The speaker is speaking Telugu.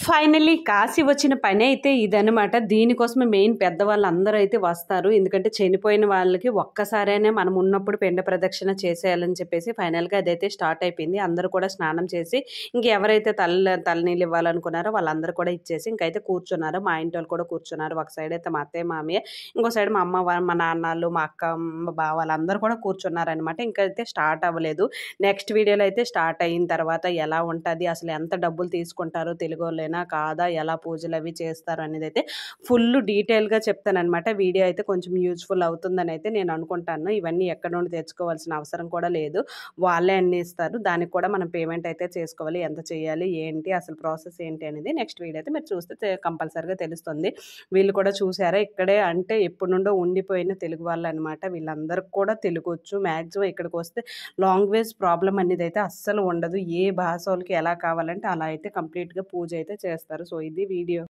ఫైనల్లీ కాశీ వచ్చిన పని అయితే ఇదనమాట. దీనికోసమే మెయిన్ పెద్దవాళ్ళందరూ అయితే వస్తారు. ఎందుకంటే చనిపోయిన వాళ్ళకి ఒక్కసారైనా మనం ఉన్నప్పుడు పిండ ప్రదక్షిణ చేసేయాలని చెప్పేసి ఫైనల్‌గా అదైతే స్టార్ట్ అయిపోయింది. అందరూ కూడా స్నానం చేసి ఇంకెవరైతే తలనీళ్ళు ఇవ్వాలనుకున్నారో వాళ్ళందరూ కూడా ఇచ్చేసి ఇంకైతే కూర్చున్నారు. మా ఇంటోళ్ళు కూడా కూర్చున్నారు. ఒక సైడ్ అయితే మా అత్తయ్య, మామయ్య, ఇంకో సైడ్ మా అమ్మ మా నాన్నలు, మా అక్క, మా బావ వాళ్ళందరూ కూడా కూర్చున్నారనమాట. ఇంకైతే స్టార్ట్ అవ్వలేదు. నెక్స్ట్ వీడియోలో అయితే స్టార్ట్ అయిన తర్వాత ఎలా ఉంటది, అసలు ఎంత డబ్బులు తీసుకుంటారో తెలుగోళ్ళేనా కాదా, ఎలా పూజలు అవి చేస్తారు అనేది అయితే ఫుల్ డీటెయిల్గా చెప్తానమాట. వీడియో అయితే కొంచెం యూజ్ఫుల్ అవుతుందని అయితే నేను అనుకుంటాను. ఇవన్నీ ఎక్కడ నుండి తెచ్చుకోవాల్సిన అవసరం కూడా లేదు, వాళ్ళే అన్ని ఇస్తారు. దానికి కూడా మనం పేమెంట్ అయితే చేసుకోవాలి. ఎంత చేయాలి, ఏంటి, అసలు ప్రాసెస్ ఏంటి అనేది నెక్స్ట్ వీడియో అయితే మీరు చూస్తే కంపల్సరీగా తెలుస్తుంది. వీళ్ళు కూడా చూసారా, ఇక్కడే అంటే ఎప్పటి నుండో ఉండిపోయిన తెలుగు వాళ్ళు అనమాట. వీళ్ళందరికీ కూడా తెలుగు వచ్చు. మ్యాక్సిమం ఇక్కడికి వస్తే లాంగ్వేజ్ ప్రాబ్లం అనేది అయితే అస్సలు ఉండదు. ఏ భాష వాళ్ళకి ఎలా కావాలంటే అలా అయితే కంప్లీట్గా పూజ అయితే చేస్తారు. సో ఇది వీడియో.